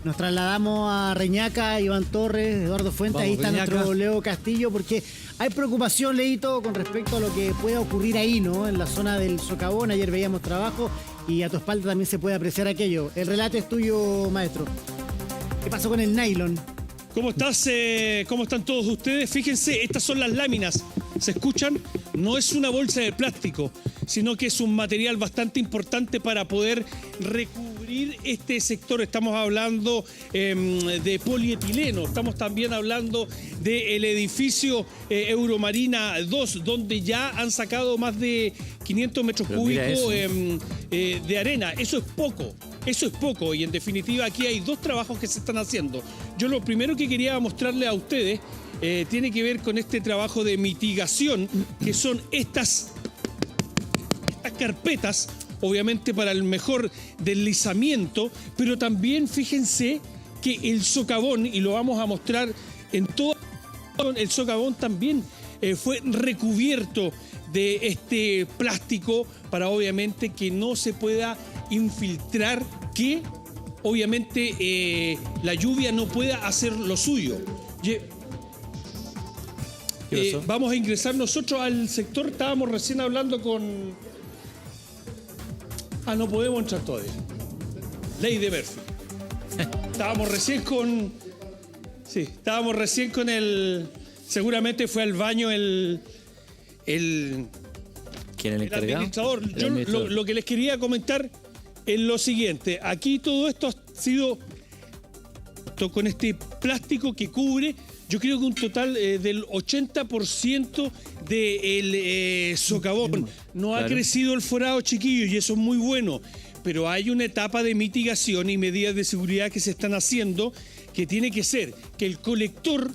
Nos trasladamos a Reñaca, Iván Torres, Eduardo Fuentes, Vamos, ahí está Reñaca. nuestro Leo Castillo, porque hay preocupación, Leito, con respecto a lo que pueda ocurrir ahí, ¿no? En la zona del Socavón, ayer veíamos trabajo y a tu espalda también se puede apreciar aquello. El relato es tuyo, maestro. ¿Qué pasó con el nylon? ¿Cómo estás? ¿Cómo están todos ustedes? Fíjense, estas son las láminas. ¿Se escuchan? No es una bolsa de plástico, sino que es un material bastante importante para poder recubrir este sector. Estamos hablando de polietileno, estamos también hablando del edificio Euromarina 2, donde ya han sacado más de 500 metros cúbicos de arena. Eso es poco. Eso es poco y en definitiva aquí hay dos trabajos que se están haciendo. Yo lo primero que quería mostrarle a ustedes tiene que ver con este trabajo de mitigación, que son estas carpetas, obviamente para el mejor deslizamiento, pero también fíjense que el socavón, y lo vamos a mostrar en todo el socavón también fue recubierto de este plástico para obviamente que no se pueda infiltrar, que obviamente la lluvia no pueda hacer lo suyo. Vamos a ingresar nosotros al sector. Estábamos recién hablando con... no podemos entrar todavía. Ley de Murphy. Estábamos recién con... Sí, estábamos recién con el... Seguramente fue al baño el ¿Quién es el encargado? administrador. El Yo administrador. lo que les quería comentar es lo siguiente. Aquí todo esto ha sido con este plástico que cubre, yo creo que un total del 80% del socavón. No ha crecido el forado, chiquillos, y eso es muy bueno. Pero hay una etapa de mitigación y medidas de seguridad que se están haciendo, que tiene que ser que el colector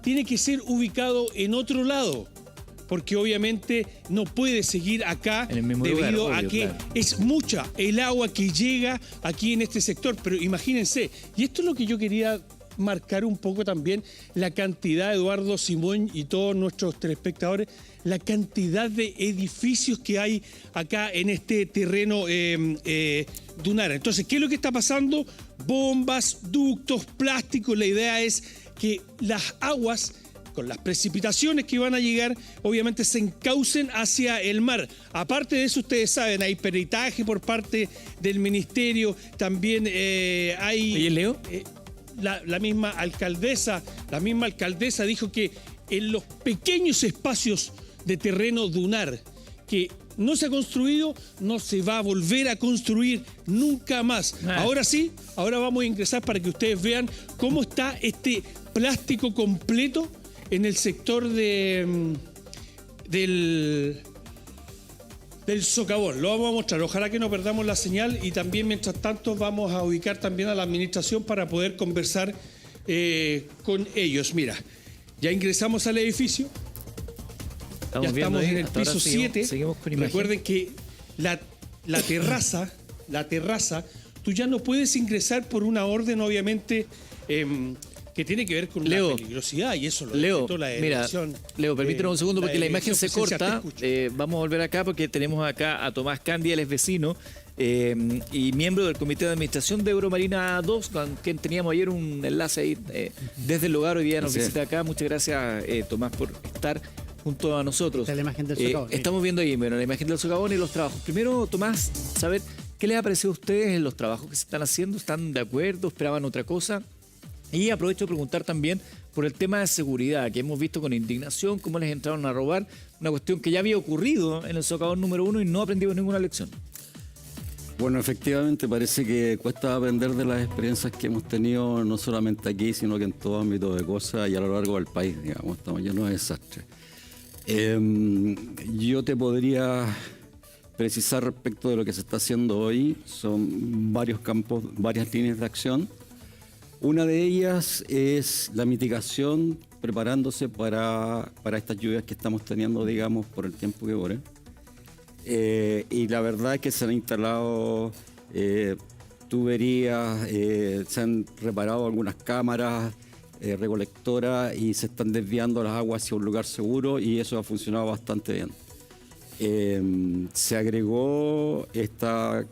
tiene que ser ubicado en otro lado. Porque obviamente no puede seguir acá en el mismo debido lugar, a obvio, que claro. es mucha el agua que llega aquí en este sector. Pero imagínense, y esto es lo que yo quería marcar un poco también, la cantidad, Eduardo, Simón y todos nuestros telespectadores, la cantidad de edificios que hay acá en este terreno dunar. Entonces, ¿qué es lo que está pasando? Bombas, ductos, plásticos. La idea es que las aguas, con las precipitaciones que van a llegar, obviamente se encaucen hacia el mar. Aparte de eso, ustedes saben, hay peritaje por parte del ministerio, también hay... ¿Y el Leo? La misma alcaldesa dijo que en los pequeños espacios de terreno dunar que no se ha construido, no se va a volver a construir nunca más. Ahora sí, ahora vamos a ingresar para que ustedes vean cómo está este plástico completo en el sector del socavón. Lo vamos a mostrar, ojalá que no perdamos la señal, y también mientras tanto vamos a ubicar también a la administración para poder conversar con ellos. Mira, ya ingresamos al edificio, ya estamos en el piso 7. Seguimos con imagen. Recuerden que la terraza, tú ya no puedes ingresar por una orden, obviamente, que tiene que ver con la peligrosidad, y eso lo decretó la dirección. Leo, permíteme un segundo porque la imagen se corta. Te Vamos a volver acá porque tenemos acá a Tomás Candia, él es vecino y miembro del comité de administración de Euromarina 2, con quien teníamos ayer un enlace ahí desde el lugar. Hoy día nos visita acá. Muchas gracias, Tomás, por estar junto a nosotros. Esta es la imagen del socavón. Estamos viendo ahí, bueno, la imagen del socavón y los trabajos. Primero, Tomás, saber qué les ha parecido a ustedes en los trabajos que se están haciendo. ¿Están de acuerdo? ¿Esperaban otra cosa? Y aprovecho de preguntar también por el tema de seguridad, que hemos visto con indignación cómo les entraron a robar, una cuestión que ya había ocurrido en el socavón número 1 y no aprendimos ninguna lección. Bueno, efectivamente parece que cuesta aprender de las experiencias que hemos tenido no solamente aquí, sino que en todo ámbito de cosas y a lo largo del país, digamos, estamos llenos de desastres. Yo te podría precisar respecto de lo que se está haciendo hoy. Son varios campos, varias líneas de acción. Una de ellas es la mitigación, preparándose para estas lluvias que estamos teniendo, digamos, por el tiempo que corre. Y la verdad es que se han instalado tuberías, se han reparado algunas cámaras recolectoras y se están desviando las aguas hacia un lugar seguro, y eso ha funcionado bastante bien. Se agregó esta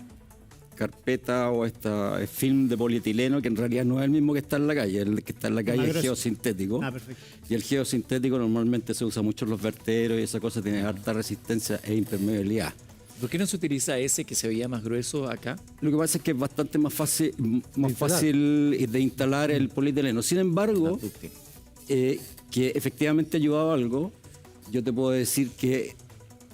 carpeta o este film de polietileno, que en realidad no es el mismo que está en la calle. El que está en la calle es geosintético. Perfecto. Y el geosintético normalmente se usa mucho en los vertederos y esa cosa tiene alta resistencia e impermeabilidad. ¿Por qué no se utiliza ese que se veía más grueso acá? Lo que pasa es que es bastante más fácil de instalar el polietileno. Sin embargo, que efectivamente ha ayudado a algo. Yo te puedo decir que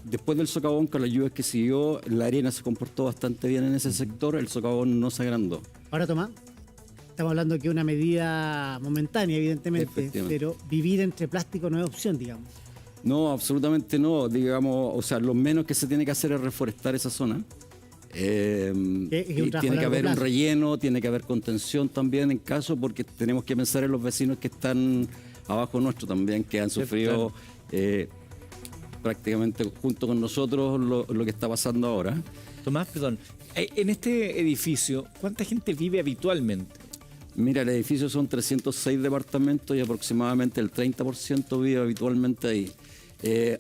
después del socavón, con las lluvias que siguió, la arena se comportó bastante bien en ese sector, el socavón no se agrandó. Ahora, Tomás, estamos hablando que es una medida momentánea, evidentemente, pero vivir entre plástico no es opción, digamos. No, absolutamente no. Digamos, o sea, lo menos que se tiene que hacer es reforestar esa zona. Y tiene que haber un relleno, tiene que haber contención también en caso, porque tenemos que pensar en los vecinos que están abajo nuestro también, que han sufrido prácticamente junto con nosotros lo que está pasando ahora. Tomás, perdón, en este edificio, ¿cuánta gente vive habitualmente? Mira, el edificio son 306 departamentos y aproximadamente el 30% vive habitualmente ahí.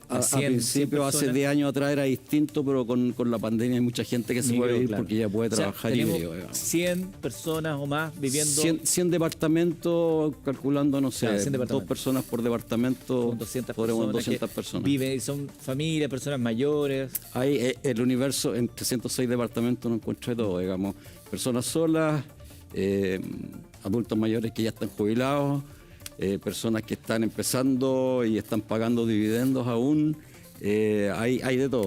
A principio, hace 10 años atrás era distinto, pero con la pandemia hay mucha gente que se puede ir porque ya puede trabajar. Tenemos 100 personas o más viviendo. 100 departamentos, calculando, no sé, claro, 2 personas por departamento, 200 personas. Viven y son familias, personas mayores. Hay el universo en 306 departamentos no encuentra de todo, digamos. Personas solas, adultos mayores que ya están jubilados. Personas que están empezando y están pagando dividendos aún, hay de todo.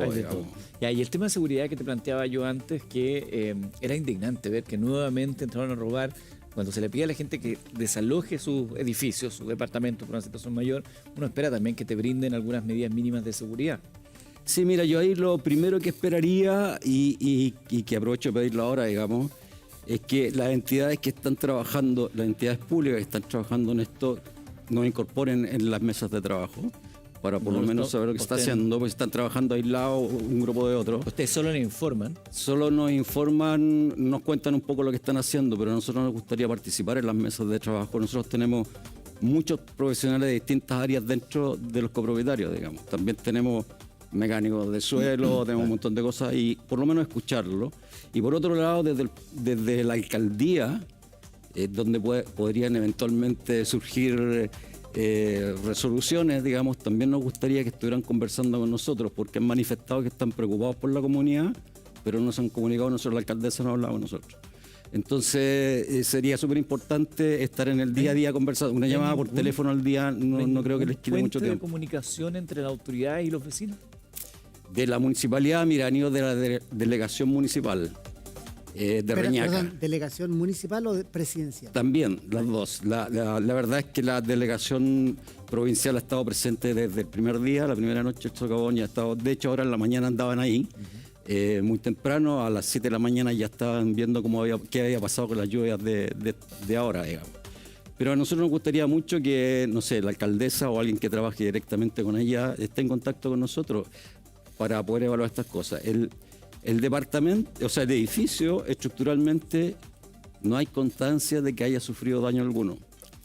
Y el tema de seguridad que te planteaba yo antes, que era indignante ver que nuevamente entraron a robar. Cuando se le pide a la gente que desaloje sus edificios, sus departamentos por una situación mayor, uno espera también que te brinden algunas medidas mínimas de seguridad. Sí, mira, yo ahí lo primero que esperaría y que aprovecho de pedirlo ahora, digamos, es que las entidades que están trabajando, las entidades públicas que están trabajando en esto, nos incorporen en las mesas de trabajo para por lo menos saber lo que se está haciendo, porque están trabajando aislados un grupo de otros. ¿Ustedes solo le informan? Solo nos informan, nos cuentan un poco lo que están haciendo, pero a nosotros nos gustaría participar en las mesas de trabajo. Nosotros tenemos muchos profesionales de distintas áreas dentro de los copropietarios, digamos. También tenemos mecánicos de suelo, tenemos un montón de cosas y por lo menos escucharlo. Y por otro lado, desde la alcaldía, donde podrían eventualmente surgir resoluciones, digamos, también nos gustaría que estuvieran conversando con nosotros, porque han manifestado que están preocupados por la comunidad, pero no se han comunicado nosotros, la alcaldesa no ha hablado con nosotros. Entonces sería súper importante estar en el día a día conversando. Una llamada por teléfono al día no creo que les quite mucho tiempo. ¿De comunicación entre la autoridad y los vecinos? De la municipalidad, mira, han ido de la delegación municipal de Reñaca. Perdón, ¿delegación municipal o presidencial? También, las dos. La verdad es que la delegación provincial ha estado presente desde el primer día, la primera noche el socavón ya ha estado. De hecho, ahora en la mañana andaban ahí. Muy temprano, a las 7 de la mañana ya estaban viendo qué había pasado con las lluvias de ahora, digamos. Pero a nosotros nos gustaría mucho que, no sé, la alcaldesa o alguien que trabaje directamente con ella esté en contacto con nosotros para poder evaluar estas cosas. El departamento, o sea, el edificio, estructuralmente no hay constancia de que haya sufrido daño alguno.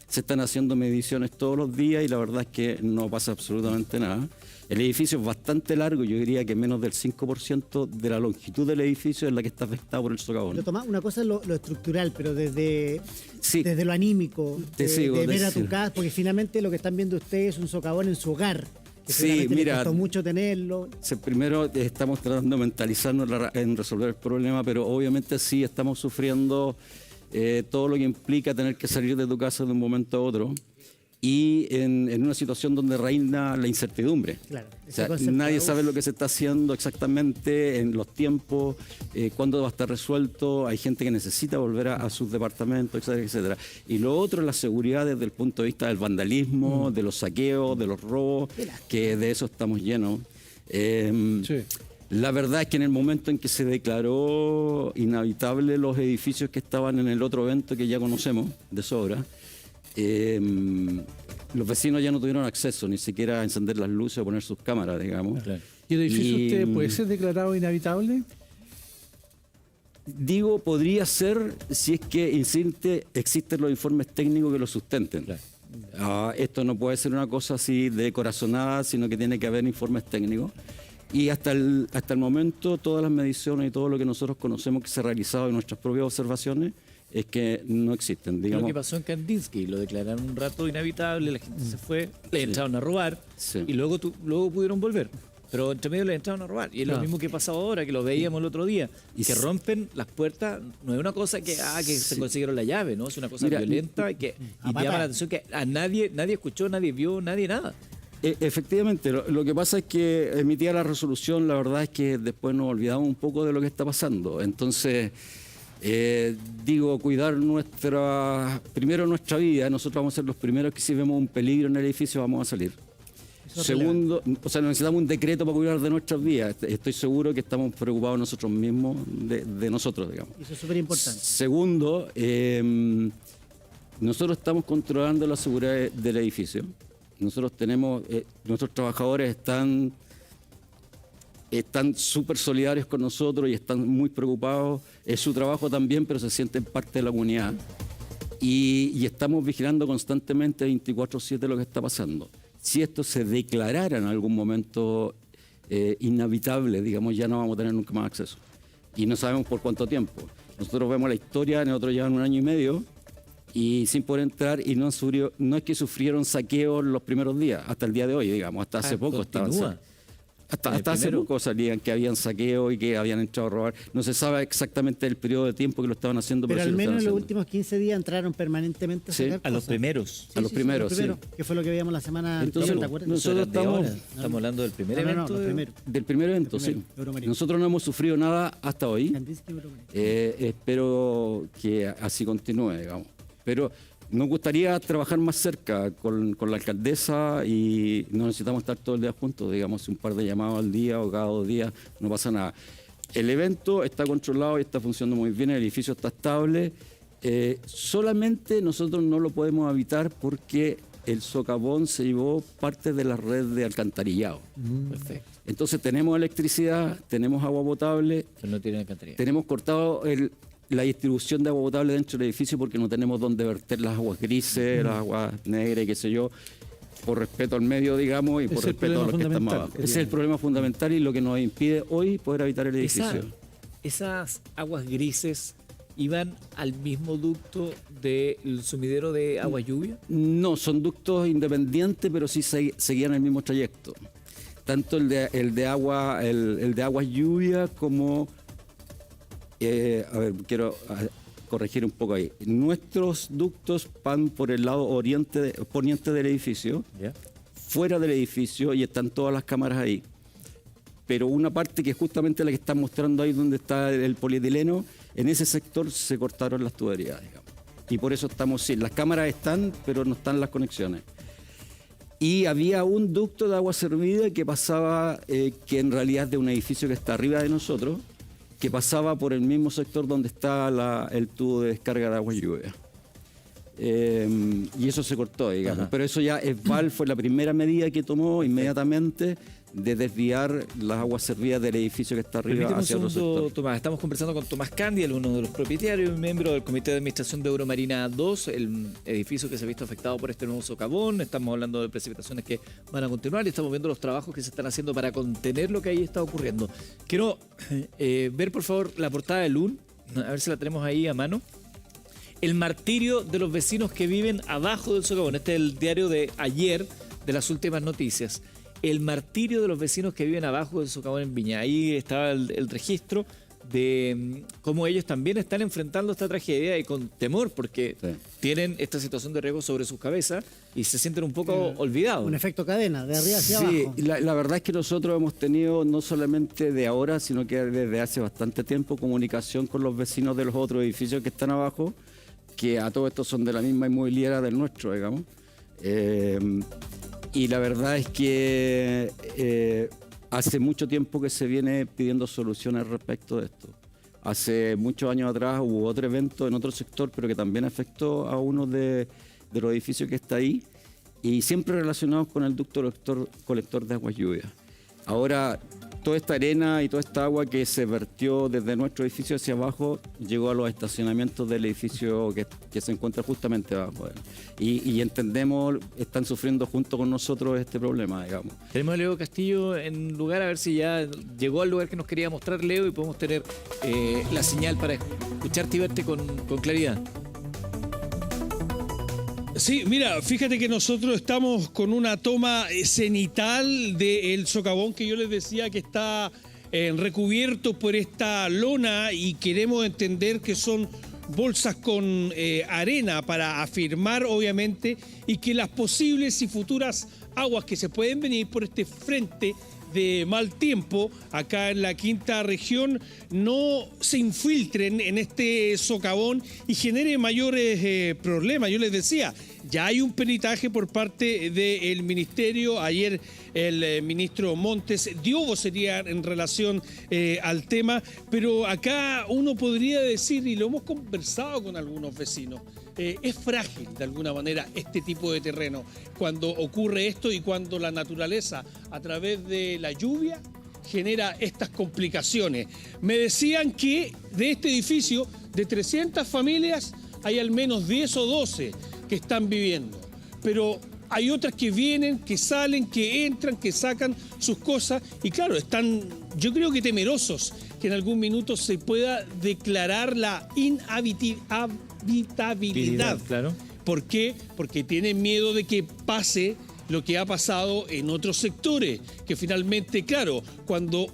Se están haciendo mediciones todos los días y la verdad es que no pasa absolutamente nada. El edificio es bastante largo, yo diría que menos del 5% de la longitud del edificio es la que está afectada por el socavón. Pero Tomás, una cosa es lo estructural, pero desde lo anímico, de ver a tu casa, porque finalmente lo que están viendo ustedes es un socavón en su hogar. Sí, mira, les costó mucho tenerlo. Primero estamos tratando de mentalizarnos en resolver el problema, pero obviamente sí estamos sufriendo todo lo que implica tener que salir de tu casa de un momento a otro y en una situación donde reina la incertidumbre. Claro, o sea, nadie sabe lo que se está haciendo exactamente en los tiempos, cuándo va a estar resuelto. Hay gente que necesita volver a sus departamentos, etcétera, etcétera. Y lo otro es la seguridad desde el punto de vista del vandalismo, de los saqueos, de los robos, que de eso estamos llenos. La verdad es que en el momento en que se declaró inhabitable los edificios que estaban en el otro evento que ya conocemos de sobra, los vecinos ya no tuvieron acceso ni siquiera a encender las luces o poner sus cámaras, digamos. Claro. ¿Y el edificio usted puede ser declarado inhabitable? Digo, podría ser si es que existen los informes técnicos que lo sustenten. Claro. Esto no puede ser una cosa así de corazonada, sino que tiene que haber informes técnicos. Y hasta el momento todas las mediciones y todo lo que nosotros conocemos que se ha realizado en nuestras propias observaciones es que no existen. Lo Digamos, que pasó en Kandinsky, lo declararon un rato inhabitable, la gente se fue, le entraron a robar Sí. y luego pudieron volver. Pero entre medio le entraron a robar. Y es lo mismo que pasaba ahora, que lo veíamos el otro día. Y que sí. rompen las puertas, no es una cosa que se consiguieron la llave, ¿no? Es una cosa Mira, violenta y llama la atención que a nadie escuchó, nadie vio, nadie nada. Efectivamente, lo que pasa es que emitía la resolución, la verdad es que después nos olvidamos un poco de lo que está pasando. Entonces, cuidar primero nuestra vida. Nosotros vamos a ser los primeros que si vemos un peligro en el edificio vamos a salir. Segundo, necesitamos un decreto para cuidar de nuestras vidas. Estoy seguro que estamos preocupados nosotros mismos de nosotros, digamos. Eso es súper importante. Segundo, nosotros estamos controlando la seguridad del edificio. Nosotros tenemos, nuestros trabajadores están súper solidarios con nosotros y están muy preocupados. Es su trabajo también, pero se sienten parte de la comunidad. Y estamos vigilando constantemente 24/7 lo que está pasando. Si esto se declarara en algún momento inhabitable, digamos, ya no vamos a tener nunca más acceso. Y no sabemos por cuánto tiempo. Nosotros vemos la historia, nosotros llevan 1 año y medio y sin poder entrar, y no es que sufrieron saqueos los primeros días, hasta el día de hoy, digamos, hasta hace poco estaban. Hasta hace poco salían que habían saqueo y que habían entrado a robar. No se sabe exactamente el periodo de tiempo que lo estaban haciendo. Pero sí al lo menos en estaban los haciendo. últimos 15 días entraron permanentemente a Sí, sacar A los cosas. primeros. A los primeros, sí. Que fue lo que veíamos la semana Entonces, anterior, ¿te acuerdas? nosotros Eso era de estamos- ahora. Estamos hablando del primer No, evento. los de- primeros. Del primer evento, sí. primero, Euromarino. Nosotros no hemos sufrido nada hasta hoy. Kandinsky, Euromarino. Espero que así continúe, digamos. Pero nos gustaría trabajar más cerca con la alcaldesa y no necesitamos estar todo el día juntos, digamos, un par de llamados al día o cada 2 días, no pasa nada. El evento está controlado y está funcionando muy bien, el edificio está estable. Solamente nosotros no lo podemos habitar porque el socavón se llevó parte de la red de alcantarillado. Perfecto. Entonces tenemos electricidad, tenemos agua potable, Pero no tienen alcantarilla. tenemos cortado la distribución de agua potable dentro del edificio porque no tenemos dónde verter las aguas grises, las aguas negras y qué sé yo, por respeto al medio, digamos, y por Es el respeto a los que problema estamos fundamental abajo. que Ese es el tiene. problema fundamental y lo que nos impide hoy poder habitar el edificio. Esas aguas grises iban al mismo ducto del sumidero de agua lluvia. No, son ductos independientes, pero sí seguían el mismo trayecto. Tanto el de agua lluvia como... quiero corregir un poco ahí. Nuestros ductos van por el lado poniente del edificio, ¿Ya? fuera del edificio, y están todas las cámaras ahí. Pero una parte que es justamente la que están mostrando ahí donde está el polietileno, en ese sector se cortaron las tuberías, digamos. Y por eso estamos, sí, las cámaras están, pero no están las conexiones. Y había un ducto de agua servida que pasaba, que en realidad es de un edificio que está arriba de nosotros, que pasaba por el mismo sector donde está el tubo de descarga de agua lluvia. Y eso se cortó, digamos. Ajá. Pero eso ya fue la primera medida que tomó inmediatamente de desviar las aguas servidas del edificio que está arriba Permíteme un hacia otro segundo, sector. Tomás. Estamos conversando con Tomás Candia, uno de los propietarios y miembro del Comité de Administración de Euromarina 2, el edificio que se ha visto afectado por este nuevo socavón. Estamos hablando de precipitaciones que van a continuar y estamos viendo los trabajos que se están haciendo para contener lo que ahí está ocurriendo. Quiero ver, por favor, la portada de LUN, a ver si la tenemos ahí a mano. El martirio de los vecinos que viven abajo del socavón. Este es el diario de ayer, de las últimas noticias. El martirio de los vecinos que viven abajo del socavón en Viña. Ahí estaba el registro de cómo ellos también están enfrentando esta tragedia y con temor porque Sí. tienen esta situación de riesgo sobre sus cabezas y se sienten un poco olvidados. Un efecto cadena, de arriba hacia Sí, abajo. la verdad es que nosotros hemos tenido no solamente de ahora, sino que desde hace bastante tiempo comunicación con los vecinos de los otros edificios que están abajo, que a todo esto son de la misma inmobiliaria del nuestro, digamos. Y la verdad es que hace mucho tiempo que se viene pidiendo soluciones respecto de esto. Hace muchos años atrás hubo otro evento en otro sector, pero que también afectó a uno de los edificios que está ahí, y siempre relacionados con el ducto colector de agua lluvia. Ahora, toda esta arena y toda esta agua que se vertió desde nuestro edificio hacia abajo llegó a los estacionamientos del edificio que se encuentra justamente abajo. Y entendemos, están sufriendo junto con nosotros este problema, digamos. Tenemos a Leo Castillo en lugar, a ver si ya llegó al lugar que nos quería mostrar Leo y podemos tener la señal para escucharte y verte con claridad. Sí, mira, fíjate que nosotros estamos con una toma cenital del socavón que yo les decía que está recubierto por esta lona y queremos entender que son bolsas con arena para afirmar, obviamente, y que las posibles y futuras aguas que se pueden venir por este frente de mal tiempo acá en la quinta región no se infiltren en este socavón y genere mayores problemas. Yo les decía, ya hay un peritaje por parte del ministerio. Ayer el ministro Montes dio vocería en relación al tema, pero acá uno podría decir, y lo hemos conversado con algunos vecinos, es frágil de alguna manera este tipo de terreno cuando ocurre esto y cuando la naturaleza a través de la lluvia genera estas complicaciones. Me decían que de este edificio de 300 familias hay al menos 10 o 12 que están viviendo, pero hay otras que vienen, que salen, que entran, que sacan sus cosas y claro, están yo creo que temerosos que en algún minuto se pueda declarar la inhabitabilidad. Claro. ¿Por qué? Porque tienen miedo de que pase lo que ha pasado en otros sectores, que finalmente, claro, cuando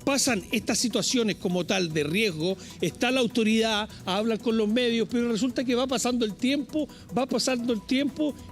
pasan estas situaciones como tal de riesgo, está la autoridad, hablan con los medios, pero resulta que va pasando el tiempo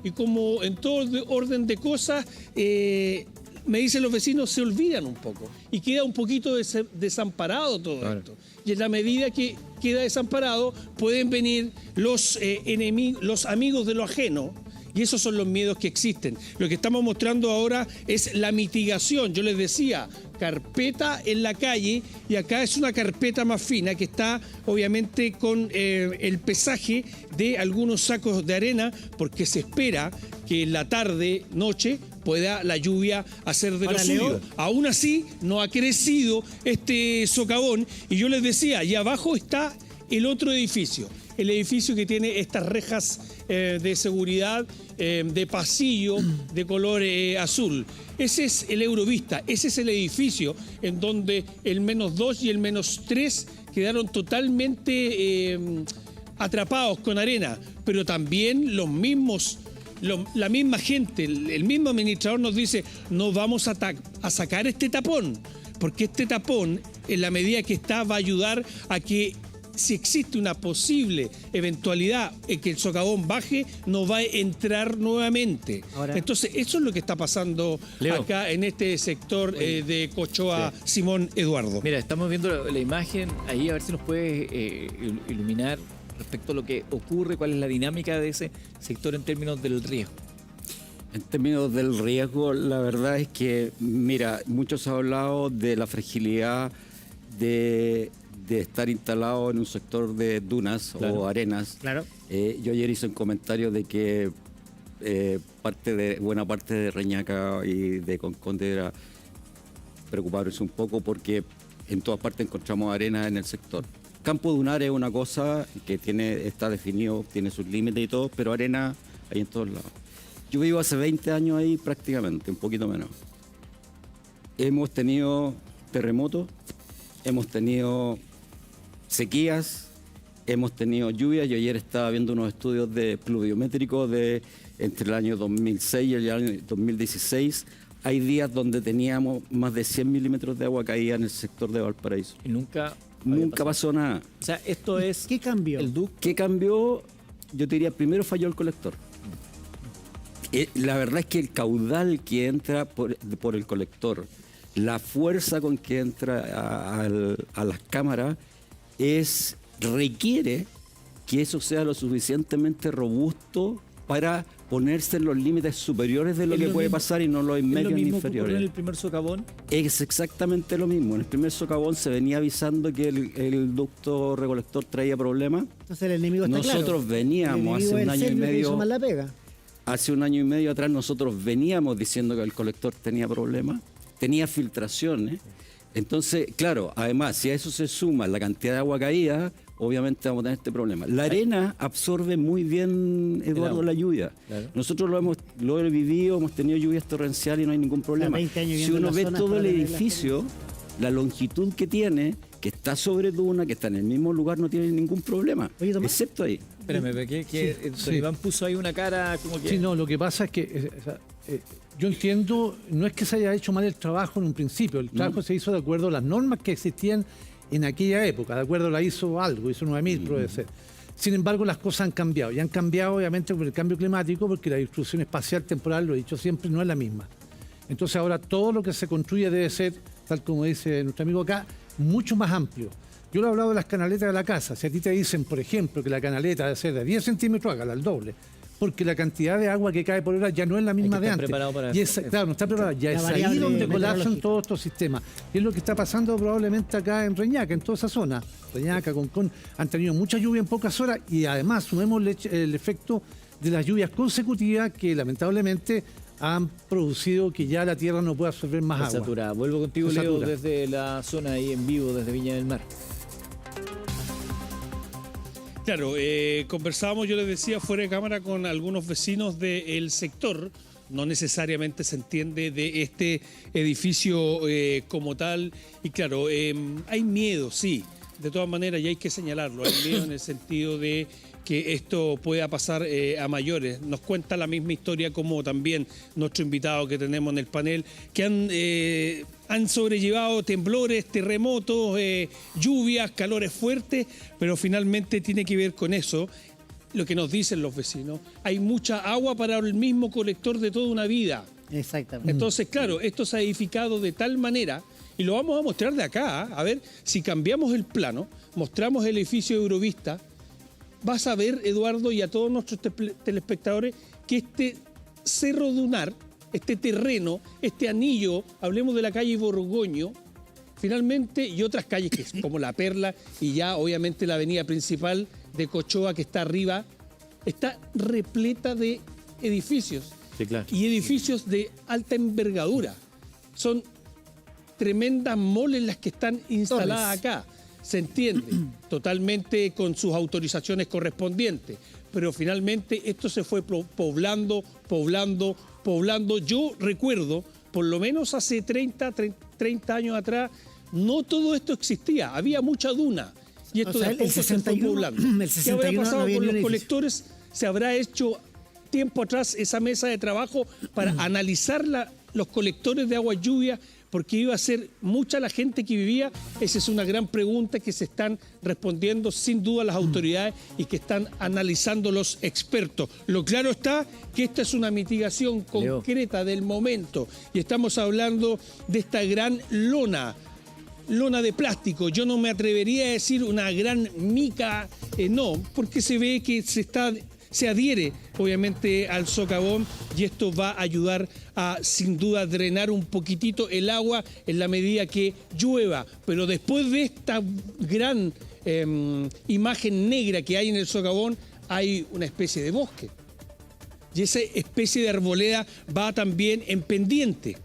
y como en todo orden de cosas, me dicen los vecinos, se olvidan un poco y queda un poquito desamparado todo esto. Y en la medida que queda desamparado, pueden venir los enemigos, los amigos de lo ajeno. Y esos son los miedos que existen. Lo que estamos mostrando ahora es la mitigación. Yo les decía, carpeta en la calle y acá es una carpeta más fina que está obviamente con el pesaje de algunos sacos de arena porque se espera que en la tarde, noche, pueda la lluvia hacer de lo suyo. Aún así, no ha crecido este socavón y yo les decía, y abajo está el otro edificio. El edificio que tiene estas rejas de seguridad de pasillo de color azul. Ese es el Eurovista, ese es el edificio en donde el -2 y el -3 quedaron totalmente atrapados con arena, pero también los mismos, la misma gente, el mismo administrador nos dice, no vamos a sacar este tapón, porque este tapón, en la medida que está, va a ayudar a que si existe una posible eventualidad en que el socavón baje, no va a entrar nuevamente. Ahora, entonces, eso es lo que está pasando, Leo, acá en este sector de Cochoa, sí. Simón Eduardo. Mira, estamos viendo la imagen ahí, a ver si nos puedes iluminar respecto a lo que ocurre, cuál es la dinámica de ese sector en términos del riesgo. En términos del riesgo, la verdad es que, mira, muchos han hablado de la fragilidad de estar instalado en un sector de dunas, claro, o arenas. Claro. Yo ayer hice un comentario de que buena parte de Reñaca y de Conconde era preocuparse un poco porque en todas partes encontramos arena en el sector. Campo dunar es una cosa que está definido, tiene sus límites y todo, pero arena hay en todos lados. Yo vivo hace 20 años ahí prácticamente, un poquito menos. Hemos tenido terremotos, hemos tenido sequías, hemos tenido lluvias. Yo ayer estaba viendo unos estudios de pluviométricos entre el año 2006 y el año 2016. Hay días donde teníamos más de 100 milímetros de agua caída en el sector de Valparaíso. Y nunca pasó nada. O sea, esto es... ¿Qué cambió? ¿Qué cambió? Yo te diría, primero falló el colector. La verdad es que el caudal que entra por el colector, la fuerza con que entra a las cámaras, requiere que eso sea lo suficientemente robusto para ponerse en los límites superiores de lo que puede pasar y no los medios ni inferiores. ¿En el primer socavón? Es exactamente lo mismo. En el primer socavón se venía avisando que el ducto recolector traía problemas. Entonces el enemigo está Nosotros claro. veníamos hace un año y medio. La pega. Hace un año y medio atrás nosotros veníamos diciendo que el colector tenía problemas tenía filtraciones. Entonces, claro, además, si a eso se suma la cantidad de agua caída, obviamente vamos a tener este problema. La arena absorbe muy bien, Eduardo, la lluvia. Claro. Nosotros lo hemos vivido, hemos tenido lluvias torrenciales y no hay ningún problema. 20 años Si viviendo uno en ve la zona todo el para tener edificio, la longitud que tiene, que está sobre duna, que está en el mismo lugar, no tiene ningún problema, Oye, Tomás. excepto ahí. Espérame, don sí. Iván puso ahí una cara como que... Sí, no, lo que pasa es que yo entiendo, no es que se haya hecho mal el trabajo en un principio, el trabajo se hizo de acuerdo a las normas que existían en aquella época, de acuerdo la hizo 9000, puede ser. Sin embargo, las cosas han cambiado, y han cambiado obviamente por el cambio climático, porque la distribución espacial temporal, lo he dicho siempre, no es la misma. Entonces ahora todo lo que se construye debe ser, tal como dice nuestro amigo acá, mucho más amplio. Yo le he hablado de las canaletas de la casa. Si a ti te dicen, por ejemplo, que la canaleta debe ser de 10 centímetros, hágala al doble. Porque la cantidad de agua que cae por hora ya no es la misma que de estar antes. preparado para Y eso. claro, no está preparado. Ya La es ahí variable donde colapsan meteorológica. todos estos sistemas. Y es lo que está pasando probablemente acá en Reñaca, en toda esa zona. Reñaca, Concón, han tenido mucha lluvia en pocas horas y además sumemos el efecto de las lluvias consecutivas que lamentablemente han producido que ya la tierra no pueda absorber más Está agua. saturada. Vuelvo contigo, Está Leo, saturada. desde la zona ahí en vivo, desde Viña del Mar. Claro, conversábamos, yo les decía, fuera de cámara con algunos vecinos del sector. No necesariamente se entiende de este edificio como tal. Y claro, hay miedo, sí, de todas maneras, y hay que señalarlo. Hay miedo en el sentido de que esto pueda pasar a mayores. Nos cuenta la misma historia como también nuestro invitado que tenemos en el panel, que han sobrellevado temblores, terremotos, lluvias, calores fuertes, pero finalmente tiene que ver con eso. Lo que nos dicen los vecinos, hay mucha agua para el mismo colector de toda una vida. Exactamente. Entonces, claro, esto se ha edificado de tal manera, y lo vamos a mostrar de acá, a ver, si cambiamos el plano, mostramos el edificio Eurovista, vas a ver, Eduardo, y a todos nuestros telespectadores, que este cerro dunar, este terreno, este anillo, hablemos de la calle Borgoño, finalmente, y otras calles que es como La Perla, y ya obviamente la avenida principal de Cochoa que está arriba, está repleta de edificios. Sí, claro. Y edificios de alta envergadura. Son tremendas moles las que están instaladas acá. Se entiende, totalmente con sus autorizaciones correspondientes. Pero finalmente esto se fue poblando. Yo recuerdo, por lo menos hace 30 años atrás, no todo esto existía. Había mucha duna. Y esto O sea, de a poco el se 61, fue poblando. el ¿Qué 61 habrá no pasado había con ni un los edificio. colectores? Se habrá hecho tiempo atrás esa mesa de trabajo para analizar los colectores de agua lluvia, porque iba a ser mucha la gente que vivía. Esa es una gran pregunta que se están respondiendo sin duda las autoridades y que están analizando los expertos. Lo claro está que esta es una mitigación concreta del momento y estamos hablando de esta gran lona de plástico. Yo no me atrevería a decir una gran mica, no, porque se ve que se adhiere obviamente al socavón y esto va a ayudar a sin duda drenar un poquitito el agua en la medida que llueva. Pero después de esta gran imagen negra que hay en el socavón, hay una especie de bosque. Y esa especie de arboleda va también en pendiente.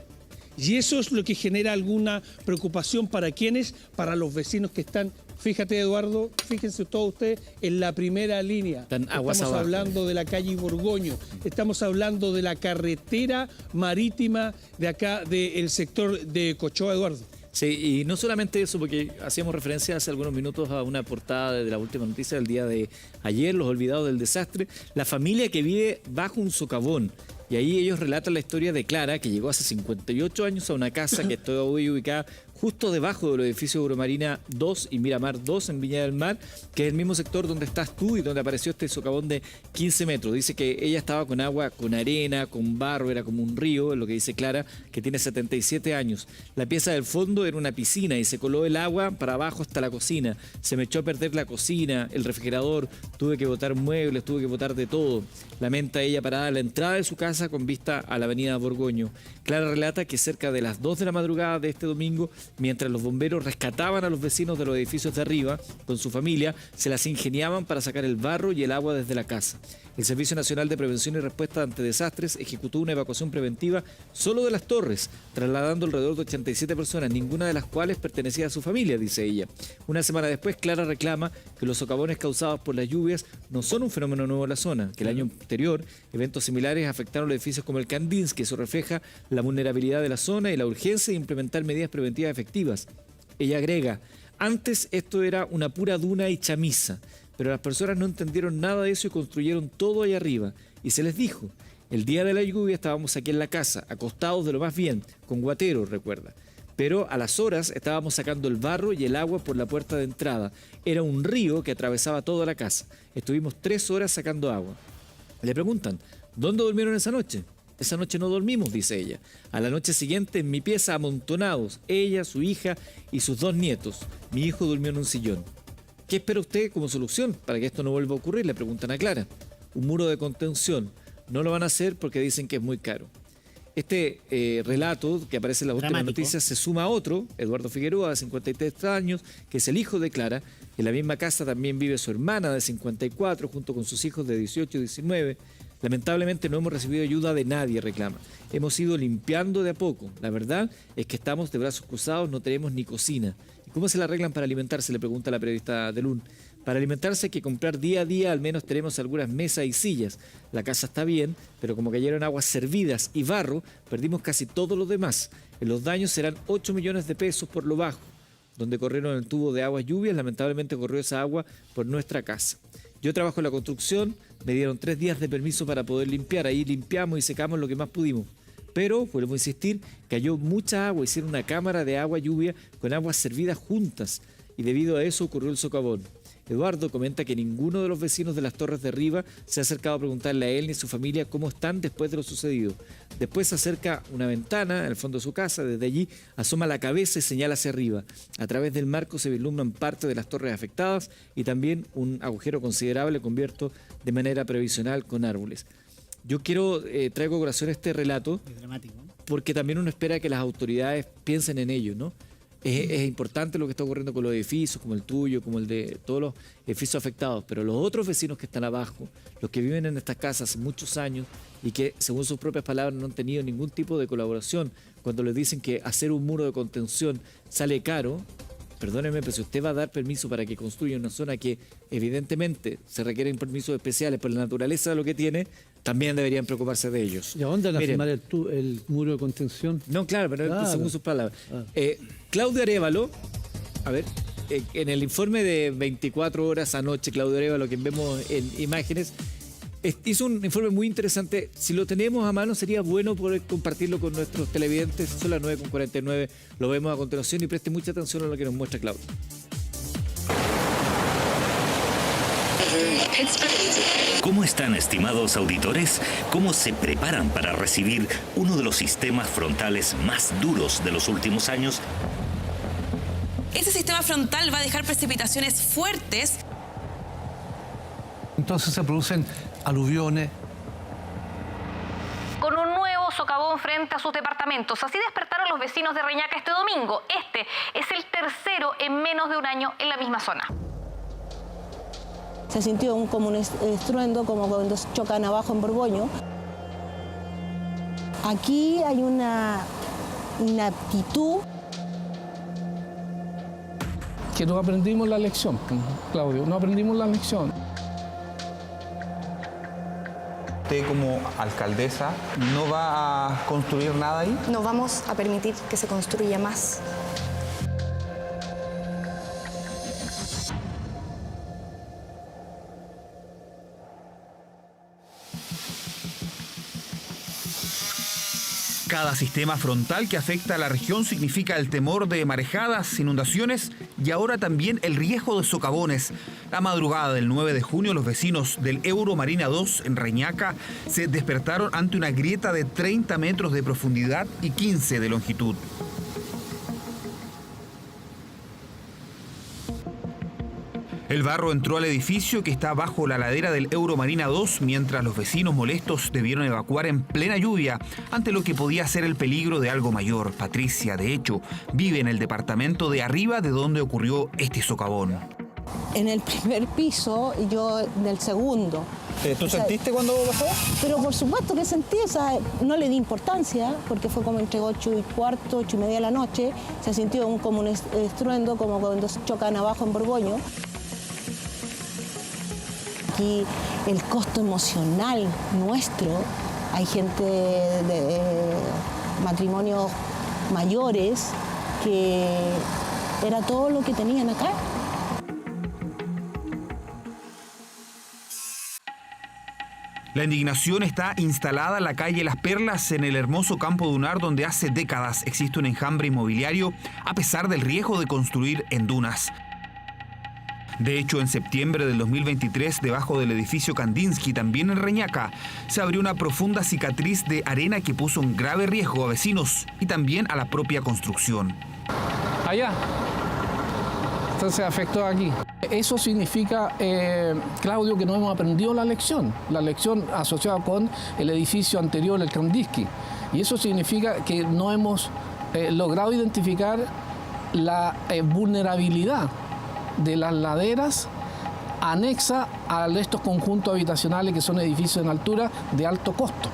Y eso es lo que genera alguna preocupación para quienes, para los vecinos que están, fíjate Eduardo, fíjense todos ustedes, en la primera línea. Aguas Estamos abajo. hablando de la calle Borgoño, estamos hablando de la carretera marítima de acá, del sector de Cochoa, Eduardo. Sí, y no solamente eso, porque hacíamos referencia hace algunos minutos a una portada de la última noticia del día de ayer, Los Olvidados del Desastre, la familia que vive bajo un socavón. Y ahí ellos relatan la historia de Clara, que llegó hace 58 años a una casa que está hoy ubicada justo debajo de los edificios Euromarina 2 y Miramar 2 en Viña del Mar, que es el mismo sector donde estás tú y donde apareció este socavón de 15 metros. Dice que ella estaba con agua, con arena, con barro, era como un río, es lo que dice Clara, que tiene 77 años. La pieza del fondo era una piscina y se coló el agua para abajo hasta la cocina. Se me echó a perder la cocina, el refrigerador, tuve que botar muebles, tuve que botar de todo. Lamenta ella parada a la entrada de su casa con vista a la avenida Borgoño. Clara relata que cerca de las 2 de la madrugada de este domingo Mientras los bomberos rescataban a los vecinos de los edificios de arriba con su familia, se las ingeniaban para sacar el barro y el agua desde la casa. El Servicio Nacional de Prevención y Respuesta ante Desastres ejecutó una evacuación preventiva solo de las torres, trasladando alrededor de 87 personas, ninguna de las cuales pertenecía a su familia, dice ella. Una semana después, Clara reclama que los socavones causados por las lluvias no son un fenómeno nuevo en la zona, que el año anterior eventos similares afectaron los edificios como el Kandinsky. Eso refleja la vulnerabilidad de la zona y la urgencia de implementar medidas preventivas efectivas. Ella agrega: antes esto era una pura duna y chamisa, pero las personas no entendieron nada de eso y construyeron todo ahí arriba. Y se les dijo, el día de la lluvia estábamos aquí en la casa, acostados de lo más bien, con guateros, recuerda. Pero a las horas estábamos sacando el barro y el agua por la puerta de entrada. Era un río que atravesaba toda la casa. Estuvimos 3 horas sacando agua. Le preguntan, ¿dónde durmieron esa noche? Esa noche no dormimos, dice ella. A la noche siguiente en mi pieza amontonados, ella, su hija y sus 2 nietos. Mi hijo durmió en un sillón. ¿Qué espera usted como solución para que esto no vuelva a ocurrir? Le preguntan a Clara. Un muro de contención. No lo van a hacer porque dicen que es muy caro. Este relato que aparece en las últimas noticias se suma a otro, Eduardo Figueroa, de 53 años, que es el hijo de Clara. En la misma casa también vive su hermana de 54, junto con sus hijos de 18 y 19. Lamentablemente no hemos recibido ayuda de nadie, reclama. Hemos ido limpiando de a poco. La verdad es que estamos de brazos cruzados, no tenemos ni cocina. ¿Y cómo se la arreglan para alimentarse?, le pregunta la periodista de Lun. Para alimentarse hay que comprar día a día, al menos tenemos algunas mesas y sillas. La casa está bien, pero como cayeron aguas servidas y barro, perdimos casi todo lo demás. En los daños serán 8 millones de pesos por lo bajo. Donde corrieron el tubo de aguas lluvias, lamentablemente corrió esa agua por nuestra casa. Yo trabajo en la construcción, me dieron 3 días de permiso para poder limpiar. Ahí limpiamos y secamos lo que más pudimos. Pero, vuelvo a insistir, cayó mucha agua, hicieron una cámara de agua lluvia con aguas servidas juntas. Y debido a eso ocurrió el socavón. Eduardo comenta que ninguno de los vecinos de las torres de arriba se ha acercado a preguntarle a él ni a su familia cómo están después de lo sucedido. Después se acerca una ventana en el fondo de su casa, desde allí asoma la cabeza y señala hacia arriba. A través del marco se vislumbran parte de las torres afectadas y también un agujero considerable cubierto de manera previsional con árboles. Yo traigo a colación este relato porque también uno espera que las autoridades piensen en ello, ¿no? Es importante lo que está ocurriendo con los edificios, como el tuyo, como el de todos los edificios afectados, pero los otros vecinos que están abajo, los que viven en estas casas hace muchos años y que, según sus propias palabras, no han tenido ningún tipo de colaboración, cuando les dicen que hacer un muro de contención sale caro, perdóneme, pero si usted va a dar permiso para que construya una zona que evidentemente se requieren permisos especiales por la naturaleza de lo que tiene, también deberían preocuparse de ellos. ¿Y a dónde van a firmar el muro de contención? No, claro, pero según sus palabras. Claudio Arévalo, a ver, en el informe de 24 horas anoche, Claudio Arévalo, que vemos en imágenes, hizo un informe muy interesante. Si lo tenemos a mano, sería bueno poder compartirlo con nuestros televidentes. Son las 9:49, lo vemos a continuación y preste mucha atención a lo que nos muestra Claudio. ¿Cómo están, estimados auditores? ¿Cómo se preparan para recibir uno de los sistemas frontales más duros de los últimos años? Este sistema frontal va a dejar precipitaciones fuertes. Entonces se producen aluviones. Con un nuevo socavón frente a sus departamentos. Así despertaron los vecinos de Reñaca este domingo. Este es el tercero en menos de un año en la misma zona. Se sintió como un estruendo, como cuando chocan abajo en Borgoño. Aquí hay una inaptitud. Que no aprendimos la lección, Claudio, no aprendimos la lección. ¿Usted como alcaldesa no va a construir nada ahí? No vamos a permitir que se construya más. Cada sistema frontal que afecta a la región significa el temor de marejadas, inundaciones y ahora también el riesgo de socavones. La madrugada del 9 de junio, los vecinos del Euromarina 2 en Reñaca se despertaron ante una grieta de 30 metros de profundidad y 15 de longitud. El barro entró al edificio que está bajo la ladera del Euromarina 2, mientras los vecinos molestos debieron evacuar en plena lluvia ante lo que podía ser el peligro de algo mayor. Patricia, de hecho, vive en el departamento de arriba de donde ocurrió este socavón. En el primer piso y yo en el segundo. ¿Tú sentiste cuando pasó? Pero por supuesto que sentí, o sea, no le di importancia, porque fue como entre 8:15, 8:30 de la noche. Se sintió como un estruendo, como cuando chocan abajo en Borgoño. Aquí el costo emocional nuestro, hay gente de matrimonios mayores que era todo lo que tenían acá. La indignación está instalada en la calle Las Perlas, en el hermoso campo dunar donde hace décadas existe un enjambre inmobiliario a pesar del riesgo de construir en dunas. De hecho, en septiembre del 2023, debajo del edificio Kandinsky, también en Reñaca, se abrió una profunda cicatriz de arena que puso en grave riesgo a vecinos y también a la propia construcción. Allá. Entonces afectó aquí. Eso significa, Claudio, que no hemos aprendido la lección asociada con el edificio anterior, el Kandinsky. Y eso significa que no hemos logrado identificar la vulnerabilidad de las laderas anexa a estos conjuntos habitacionales que son edificios en altura de alto costo.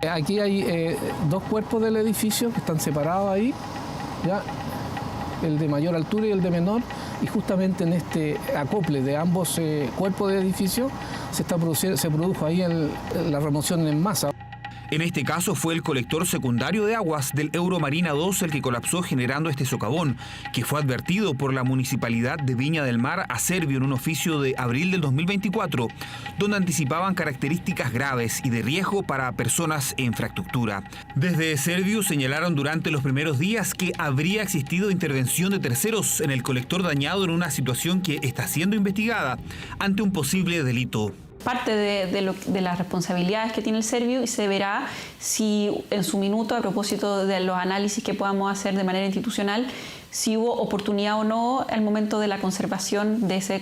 Aquí hay dos cuerpos del edificio que están separados ahí, ¿ya? El de mayor altura y el de menor, y justamente en este acople de ambos cuerpos de edificio se produjo ahí la remoción en masa. En este caso fue el colector secundario de aguas del Euromarina 2 el que colapsó generando este socavón, que fue advertido por la Municipalidad de Viña del Mar a Servio en un oficio de abril del 2024, donde anticipaban características graves y de riesgo para personas e infraestructura. Desde Servio señalaron durante los primeros días que habría existido intervención de terceros en el colector dañado en una situación que está siendo investigada ante un posible delito. Parte de las responsabilidades que tiene el Servio y se verá si en su minuto, a propósito de los análisis que podamos hacer de manera institucional, si hubo oportunidad o no al momento de la conservación de ese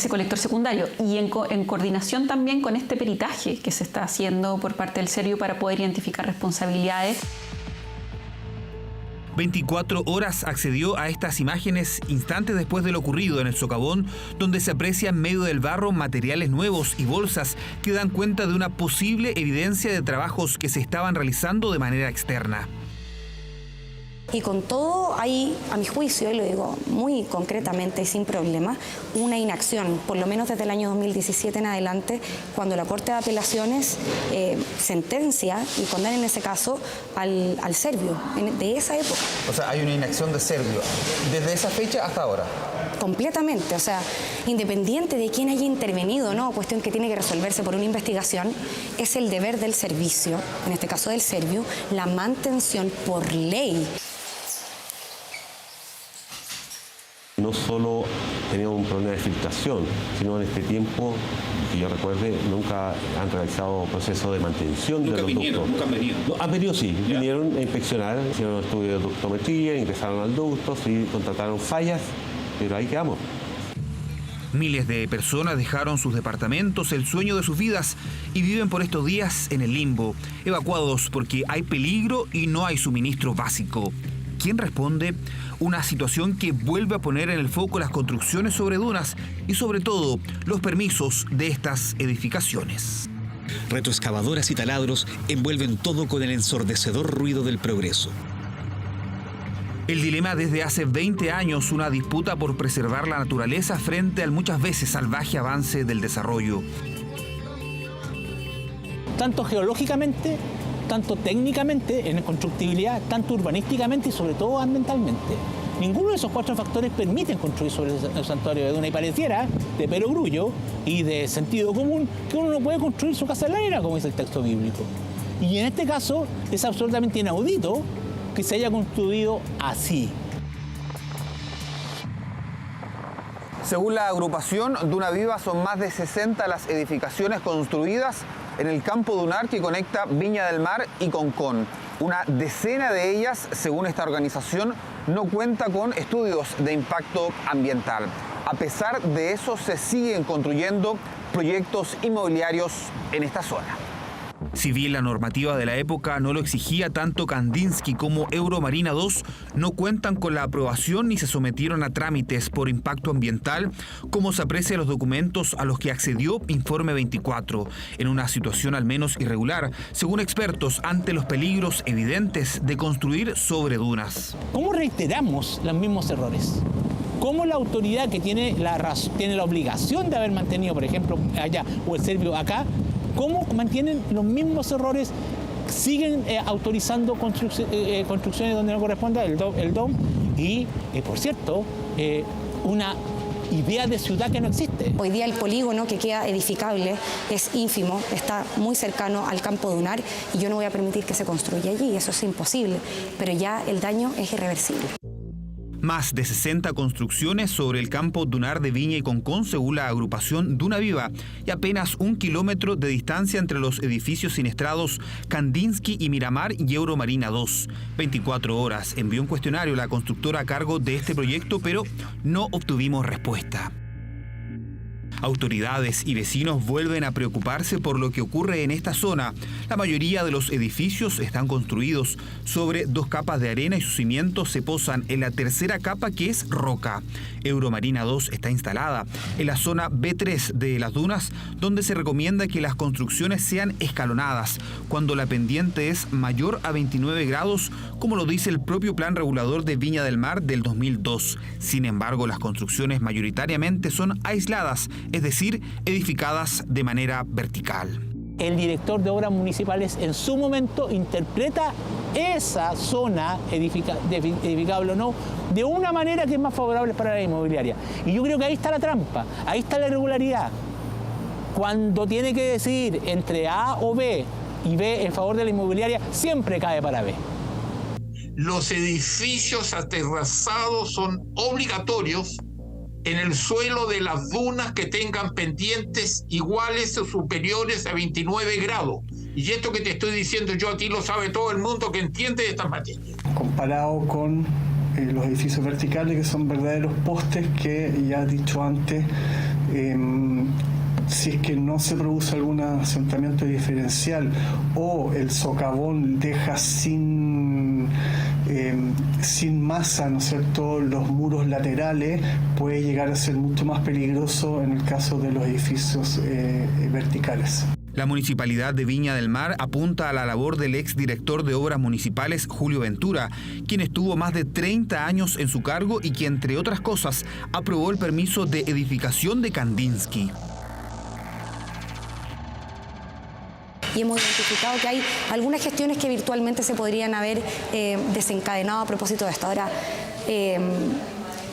colector secundario y en coordinación también con este peritaje que se está haciendo por parte del Servio para poder identificar responsabilidades. 24 horas accedió a estas imágenes instantes después de lo ocurrido en el socavón, donde se aprecia en medio del barro materiales nuevos y bolsas que dan cuenta de una posible evidencia de trabajos que se estaban realizando de manera externa. Y con todo hay, a mi juicio, y lo digo muy concretamente y sin problema, una inacción, por lo menos desde el año 2017 en adelante, cuando la Corte de Apelaciones sentencia y condena en ese caso al Servio, de esa época. O sea, hay una inacción de Servio desde esa fecha hasta ahora. Completamente, o sea, independiente de quién haya intervenido, ¿no? Cuestión que tiene que resolverse por una investigación, es el deber del servicio, en este caso del Servio, la mantención por ley. No solo teníamos un problema de filtración, sino en este tiempo, que yo recuerde, nunca han realizado procesos de mantención de los ductos. Nunca han venido. No, han venido sí, vinieron a inspeccionar, hicieron un estudio de ductometría, ingresaron al ducto, sí, constataron fallas, pero ahí quedamos. Miles de personas dejaron sus departamentos, el sueño de sus vidas, y viven por estos días en el limbo, evacuados porque hay peligro y no hay suministro básico. ¿Quién responde? Una situación que vuelve a poner en el foco las construcciones sobre dunas y sobre todo los permisos de estas edificaciones. Retroexcavadoras y taladros envuelven todo con el ensordecedor ruido del progreso. El dilema desde hace 20 años, una disputa por preservar la naturaleza frente al muchas veces salvaje avance del desarrollo. Tanto geológicamente, tanto técnicamente, en constructibilidad, tanto urbanísticamente y sobre todo ambientalmente. Ninguno de esos cuatro factores permiten construir sobre el santuario de Duna y pareciera, de perogrullo y de sentido común, que uno no puede construir su casa en la arena, como dice el texto bíblico. Y en este caso es absolutamente inaudito que se haya construido así. Según la agrupación Duna Viva, son más de 60 las edificaciones construidas en el campo dunar que conecta Viña del Mar y Concón. Una decena de ellas, según esta organización, no cuenta con estudios de impacto ambiental. A pesar de eso, se siguen construyendo proyectos inmobiliarios en esta zona. Si bien la normativa de la época no lo exigía, tanto Kandinsky como Euromarina 2 no cuentan con la aprobación ni se sometieron a trámites por impacto ambiental, como se aprecia en los documentos a los que accedió Informe 24, en una situación al menos irregular, según expertos, ante los peligros evidentes de construir sobre dunas. ¿Cómo reiteramos los mismos errores? ¿Cómo la autoridad que tiene la obligación de haber mantenido, por ejemplo, allá o el Servio acá, cómo mantienen los mismos errores, siguen autorizando construcciones donde no corresponda, el DOM, y, por cierto, una idea de ciudad que no existe? Hoy día el polígono que queda edificable es ínfimo, está muy cercano al campo dunar y yo no voy a permitir que se construya allí, eso es imposible, pero ya el daño es irreversible. Más de 60 construcciones sobre el campo dunar de Viña y Concón, según la agrupación Duna Viva, y apenas 1 kilómetro de distancia entre los edificios siniestrados Kandinsky y Miramar y Euromarina 2. 24 horas envió un cuestionario a la constructora a cargo de este proyecto, pero no obtuvimos respuesta. Autoridades y vecinos vuelven a preocuparse por lo que ocurre en esta zona. La mayoría de los edificios están construidos sobre 2 capas de arena y sus cimientos se posan en la tercera capa, que es roca. Euromarina 2 está instalada en la zona B3 de las dunas, donde se recomienda que las construcciones sean escalonadas cuando la pendiente es mayor a 29 grados, como lo dice el propio Plan Regulador de Viña del Mar del 2002. Sin embargo, las construcciones mayoritariamente son aisladas, es decir, edificadas de manera vertical. El director de obras municipales en su momento interpreta esa zona edificable o no de una manera que es más favorable para la inmobiliaria. Y yo creo que ahí está la trampa, ahí está la irregularidad. Cuando tiene que decidir entre A o B y B en favor de la inmobiliaria, siempre cae para B. Los edificios aterrazados son obligatorios en el suelo de las dunas que tengan pendientes iguales o superiores a 29 grados. Y esto que te estoy diciendo yo aquí lo sabe todo el mundo que entiende de estas materias. Comparado con los edificios verticales, que son verdaderos postes que, ya he dicho antes, si es que no se produce algún asentamiento diferencial o el socavón deja sin masa, ¿no es cierto?, los muros laterales, puede llegar a ser mucho más peligroso en el caso de los edificios verticales. La Municipalidad de Viña del Mar apunta a la labor del exdirector de Obras Municipales, Julio Ventura, quien estuvo más de 30 años en su cargo y que, entre otras cosas, aprobó el permiso de edificación de Kandinsky. Y hemos identificado que hay algunas gestiones que virtualmente se podrían haber desencadenado a propósito de esto. Ahora,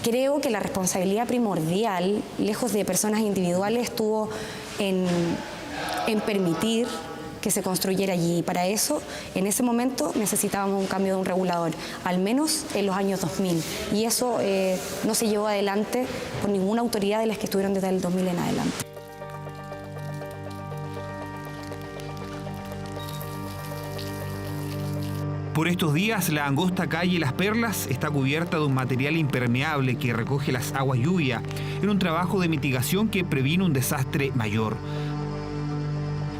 creo que la responsabilidad primordial, lejos de personas individuales, estuvo en permitir que se construyera allí. Y para eso, en ese momento, necesitábamos un cambio de un regulador, al menos en los años 2000. Y eso no se llevó adelante por ninguna autoridad de las que estuvieron desde el 2000 en adelante. Por estos días, la angosta calle Las Perlas está cubierta de un material impermeable que recoge las aguas lluvia en un trabajo de mitigación que previno un desastre mayor.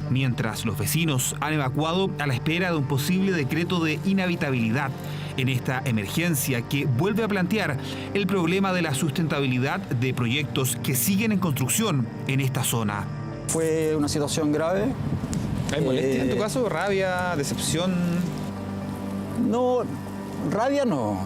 Mientras los vecinos han evacuado a la espera de un posible decreto de inhabitabilidad en esta emergencia que vuelve a plantear el problema de la sustentabilidad de proyectos que siguen en construcción en esta zona. Fue una situación grave. ¿Hay molestia en tu caso? ¿Rabia? ¿Decepción? No, rabia no.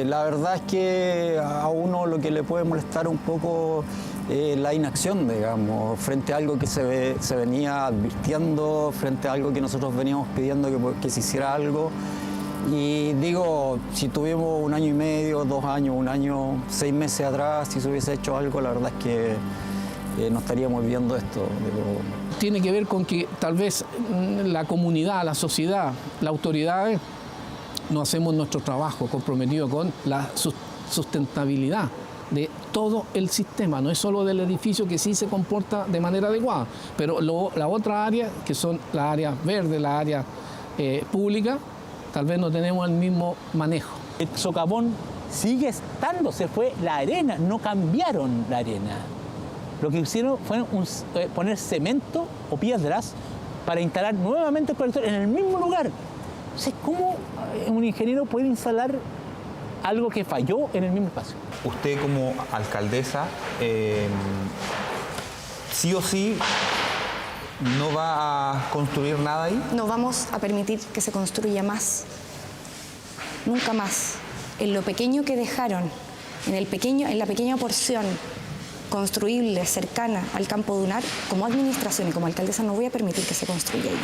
La verdad es que a uno lo que le puede molestar un poco la inacción, digamos, frente a algo que se venía advirtiendo, frente a algo que nosotros veníamos pidiendo que se hiciera algo. Y digo, si tuvimos 1 año y medio, 2 años, 1 año, 6 meses atrás, si se hubiese hecho algo, la verdad es que no estaríamos viendo esto. Digo. Tiene que ver con que tal vez la comunidad, la sociedad, las autoridades no hacemos nuestro trabajo comprometido con la sustentabilidad de todo el sistema, no es solo del edificio que sí se comporta de manera adecuada, pero la otra área, que son las áreas verdes, las áreas públicas, tal vez no tenemos el mismo manejo. El socavón sigue estando, se fue la arena, no cambiaron la arena. Lo que hicieron fue poner cemento o piedras para instalar nuevamente el colector en el mismo lugar. O sea, ¿cómo un ingeniero puede instalar algo que falló en el mismo espacio? Usted como alcaldesa, sí o sí, ¿no va a construir nada ahí? No vamos a permitir que se construya más. Nunca más. En lo pequeño que dejaron, en la pequeña porción construible cercana al campo dunar, como administración y como alcaldesa no voy a permitir que se construya ahí.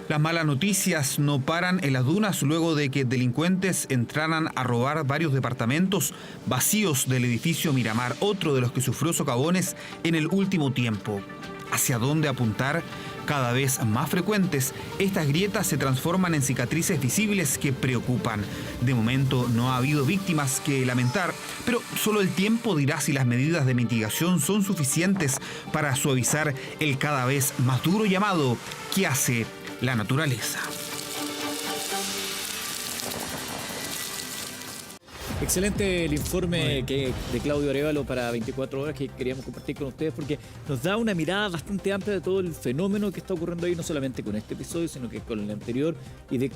Las malas noticias no paran en las dunas luego de que delincuentes entraran a robar varios departamentos vacíos del edificio Miramar, otro de los que sufrió socavones en el último tiempo. ¿Hacia dónde apuntar? Cada vez más frecuentes, estas grietas se transforman en cicatrices visibles que preocupan. De momento no ha habido víctimas que lamentar, pero solo el tiempo dirá si las medidas de mitigación son suficientes para suavizar el cada vez más duro llamado que hace la naturaleza. Excelente el informe de Claudio Arévalo para 24 horas que queríamos compartir con ustedes porque nos da una mirada bastante amplia de todo el fenómeno que está ocurriendo ahí, no solamente con este episodio, sino que con el anterior y de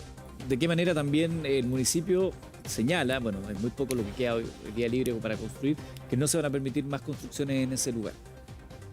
qué manera también el municipio señala, bueno, es muy poco lo que queda hoy día libre para construir, que no se van a permitir más construcciones en ese lugar.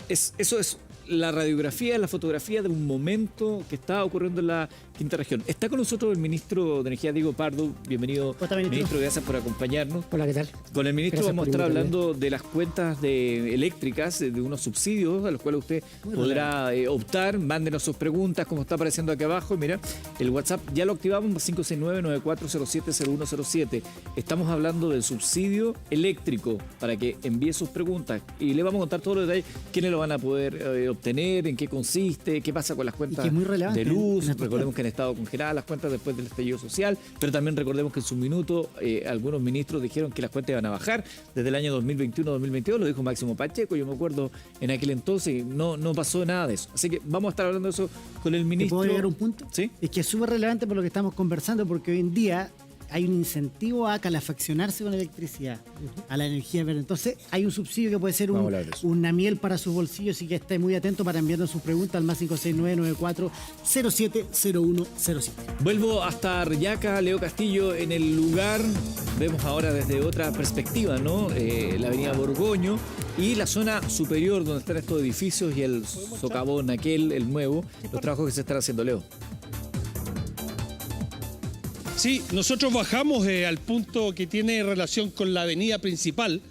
Eso es la radiografía, la fotografía de un momento que está ocurriendo en la quinta región. Está con nosotros el ministro de Energía, Diego Pardo. Bienvenido, ministro. Gracias por acompañarnos. Hola, ¿qué tal? Con el ministro Gracias vamos a estar hablando de las cuentas eléctricas, de unos subsidios a los cuales usted podrá optar. Mándenos sus preguntas, como está apareciendo aquí abajo. Mira, el WhatsApp ya lo activamos, 569-9407-0107. Estamos hablando del subsidio eléctrico para que envíe sus preguntas y le vamos a contar todos los detalles, quiénes lo van a poder obtener, en qué consiste, qué pasa con las cuentas de luz. Recordemos que han estado congeladas las cuentas después del estallido social, pero también recordemos que en su minuto algunos ministros dijeron que las cuentas iban a bajar desde el año 2021-2022, lo dijo Máximo Pacheco, yo me acuerdo en aquel entonces, no pasó nada de eso. Así que vamos a estar hablando de eso con el ministro. ¿Te puedo agregar un punto? Sí. Es que es súper relevante por lo que estamos conversando, porque hoy en día hay un incentivo a calefaccionarse con electricidad, a la energía verde. Entonces, hay un subsidio que puede ser una miel para sus bolsillos, así que esté muy atento para enviarnos sus preguntas al más 569-9407-0107. Vuelvo hasta Reñaca, Leo Castillo, en el lugar. Vemos ahora desde otra perspectiva, ¿no? La avenida Borgoño y la zona superior donde están estos edificios y el socavón aquel, el nuevo, los trabajos que se están haciendo, Leo. Sí, nosotros bajamos al punto que tiene relación con la avenida principal,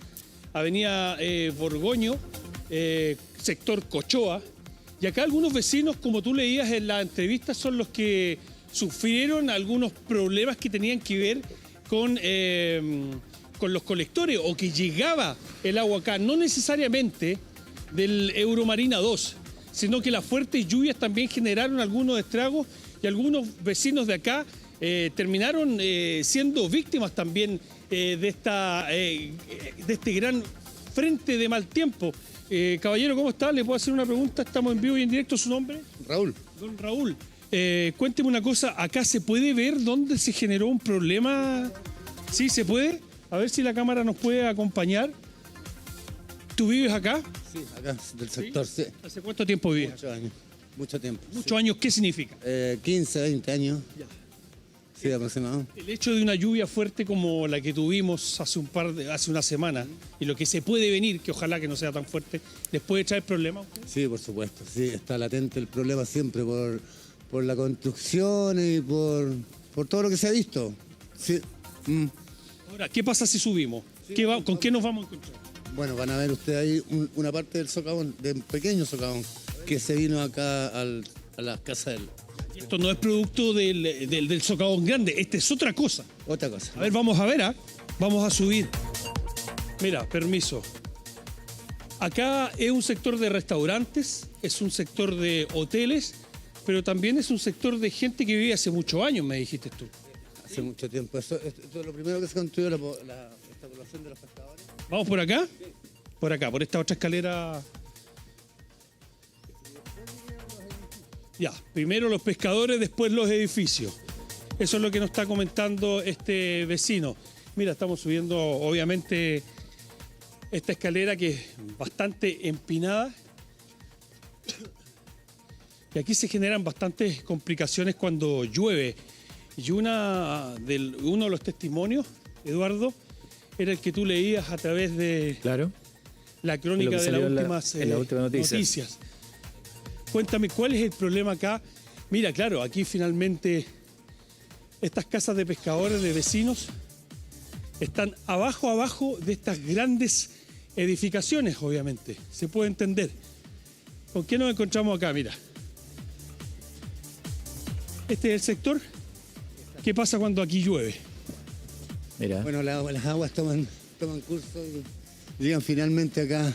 avenida Borgoño, sector Cochoa, y acá algunos vecinos, como tú leías en la entrevista, son los que sufrieron algunos problemas que tenían que ver con los colectores o que llegaba el agua acá, no necesariamente del Euromarina 2, sino que las fuertes lluvias también generaron algunos estragos y algunos vecinos de acá terminaron siendo víctimas también de este gran frente de mal tiempo. Caballero, ¿cómo está? ¿Le puedo hacer una pregunta? Estamos en vivo y en directo. ¿Su nombre? Raúl. Don Raúl, cuénteme una cosa. ¿Acá se puede ver dónde se generó un problema? ¿Sí se puede? A ver si la cámara nos puede acompañar. ¿Tú vives acá? Sí, acá, del sector, sí. ¿Hace cuánto tiempo vives? Muchos años. Mucho tiempo. ¿Muchos años qué significa? 15, 20 años. Ya. Sí, aproximado. El hecho de una lluvia fuerte como la que tuvimos hace una semana y lo que se puede venir, que ojalá que no sea tan fuerte, ¿les puede traer problemas? Sí, por supuesto. Sí, está latente el problema siempre por la construcción y por todo lo que se ha visto. Sí. Ahora, ¿qué pasa si subimos? ¿Con qué nos vamos a encontrar? Bueno, van a ver ustedes ahí una parte del socavón, de un pequeño socavón, que se vino acá a la casa del... Esto no es producto del socavón grande, esta es otra cosa. Otra cosa. A ver, vamos a ver, vamos a subir. Mira, permiso. Acá es un sector de restaurantes, es un sector de hoteles, pero también es un sector de gente que vive hace muchos años, me dijiste tú. Hace mucho tiempo. Esto es lo primero que se construyó esta población de los pescadores. ¿Vamos por acá? Por acá, por esta otra escalera. Ya, primero los pescadores, después los edificios. Eso es lo que nos está comentando este vecino. Mira, estamos subiendo obviamente esta escalera que es bastante empinada. Y aquí se generan bastantes complicaciones cuando llueve. Y uno de los testimonios, Eduardo, era el que tú leías a través de la crónica de las últimas noticias. Cuéntame, ¿cuál es el problema acá? Mira, claro, aquí finalmente estas casas de pescadores, de vecinos, están abajo de estas grandes edificaciones, obviamente. Se puede entender. ¿Con qué nos encontramos acá? Mira. Este es el sector. ¿Qué pasa cuando aquí llueve? Mira. Bueno, las aguas toman curso y llegan finalmente acá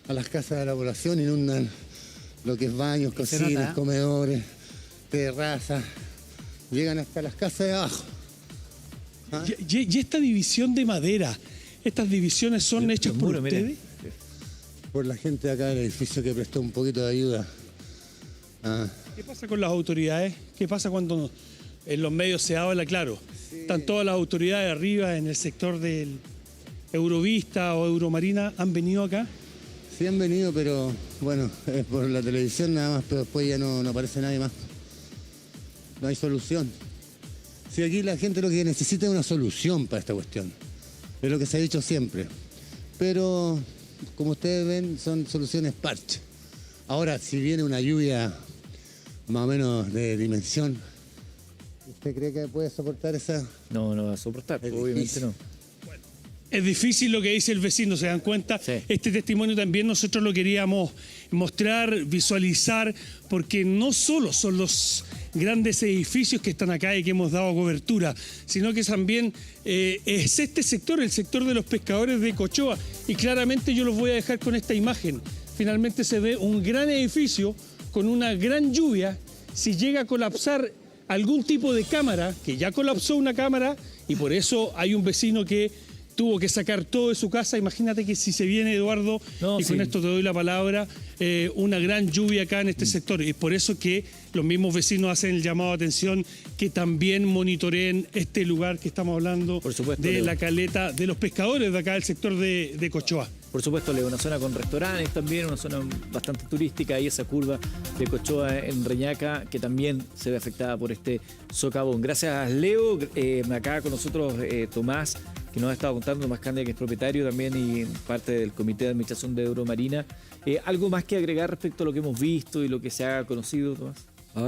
a las casas de la población, inundan lo que es baños, cocinas, comedores, terrazas, llegan hasta las casas de abajo. ¿Ah? Y esta división de madera, ¿estas divisiones son hechas por ustedes? Por la gente de acá del edificio que prestó un poquito de ayuda. ¿Qué pasa con las autoridades? ¿Qué pasa cuando en los medios se habla? Claro, están todas las autoridades arriba en el sector del Eurovista o Euromarina, ¿han venido acá? Sí han venido, pero bueno, es por la televisión nada más, pero después ya no aparece nadie más. No hay solución. Sí, aquí la gente lo que necesita es una solución para esta cuestión. Es lo que se ha dicho siempre. Pero, como ustedes ven, son soluciones parche. Ahora, si viene una lluvia más o menos de dimensión, ¿usted cree que puede soportar esa? No va a soportar, obviamente no. Es difícil lo que dice el vecino, ¿se dan cuenta? Sí. Este testimonio también nosotros lo queríamos mostrar, visualizar, porque no solo son los grandes edificios que están acá y que hemos dado cobertura, sino que también es este sector, el sector de los pescadores de Cochoa. Y claramente yo los voy a dejar con esta imagen. Finalmente se ve un gran edificio con una gran lluvia. Si llega a colapsar algún tipo de cámara, que ya colapsó una cámara, y por eso hay un vecino que tuvo que sacar todo de su casa. Imagínate que si se viene, Eduardo, con esto te doy la palabra, una gran lluvia acá en este sector. Y por eso que los mismos vecinos hacen el llamado de atención que también monitoreen este lugar que estamos hablando, por supuesto, de Leo, la caleta de los pescadores de acá del sector de Cochoa. Por supuesto, Leo, una zona con restaurantes también, una zona bastante turística, y esa curva de Cochoa en Reñaca que también se ve afectada por este socavón. Gracias, Leo. Acá con nosotros Tomás, que nos ha estado contando, Tomás Candia, que es propietario también y parte del comité de administración de Euromarina. ¿Algo más que agregar respecto a lo que hemos visto y lo que se ha conocido, Tomás?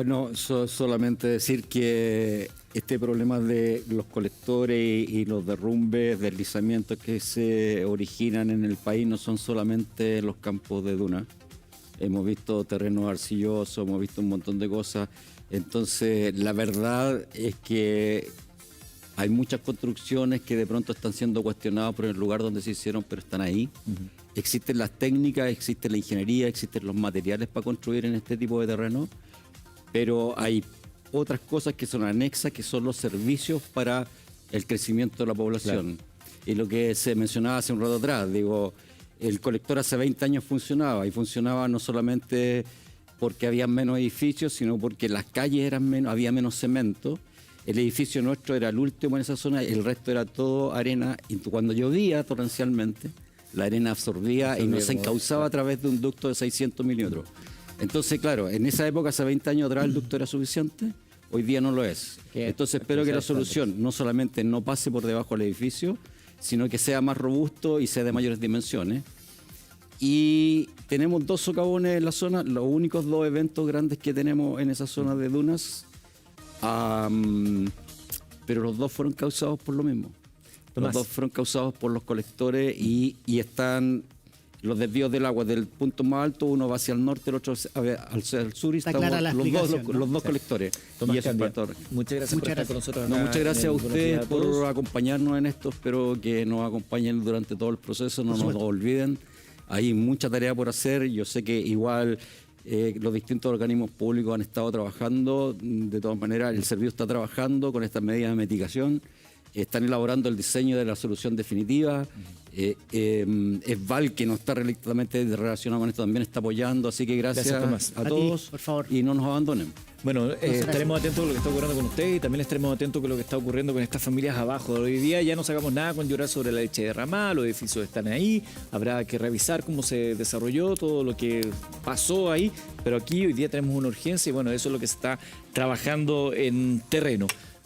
No, solamente decir que este problema de los colectores y los derrumbes, deslizamientos que se originan en el país no son solamente los campos de duna. Hemos visto terrenos arcillosos, hemos visto un montón de cosas. Entonces, la verdad es que hay muchas construcciones que de pronto están siendo cuestionadas por el lugar donde se hicieron, pero están ahí. Existen las técnicas, existe la ingeniería, existen los materiales para construir en este tipo de terreno, pero hay otras cosas que son anexas, que son los servicios para el crecimiento de la población. Claro. Y lo que se mencionaba hace un rato atrás, digo, el colector hace 20 años funcionaba, y funcionaba no solamente porque había menos edificios, sino porque las calles eran menos, había menos cemento. El edificio nuestro era el último en esa zona, el resto era todo arena, y cuando llovía torrencialmente, la arena absorbía y nos encauzaba a través de un ducto de 600 milímetros. Entonces, claro, en esa época, hace 20 años atrás, el ducto era suficiente, hoy día no lo es. Entonces espero que la solución no solamente no pase por debajo del edificio, sino que sea más robusto y sea de mayores dimensiones. Y tenemos 2 socavones en la zona, los únicos 2 eventos grandes que tenemos en esa zona de dunas, pero los 2 fueron causados por lo mismo. Tomás. Los 2 fueron causados por los colectores y están los desvíos del agua del punto más alto, uno va hacia el norte, el otro hacia el sur, y estamos los dos colectores. Tomás, y eso es todo. Muchas gracias por estar con nosotros. Muchas gracias a ustedes por acompañarnos en esto. Espero que nos acompañen durante todo el proceso, no nos olviden. Hay mucha tarea por hacer. Yo sé que igual los distintos organismos públicos han estado trabajando. De todas maneras, el servicio está trabajando con estas medidas de mitigación. están elaborando el diseño de la solución definitiva. Esval, que no está directamente relacionado con esto, también está apoyando, así que gracias a todos, por favor. Y no nos abandonen. Bueno, estaremos atentos a lo que está ocurriendo con ustedes y también estaremos atentos con lo que está ocurriendo con estas familias abajo. Hoy día ya no sacamos nada con llorar sobre la leche derramada, los edificios están ahí, habrá que revisar cómo se desarrolló todo lo que pasó ahí, pero aquí hoy día tenemos una urgencia y bueno, eso es lo que se está trabajando en terreno.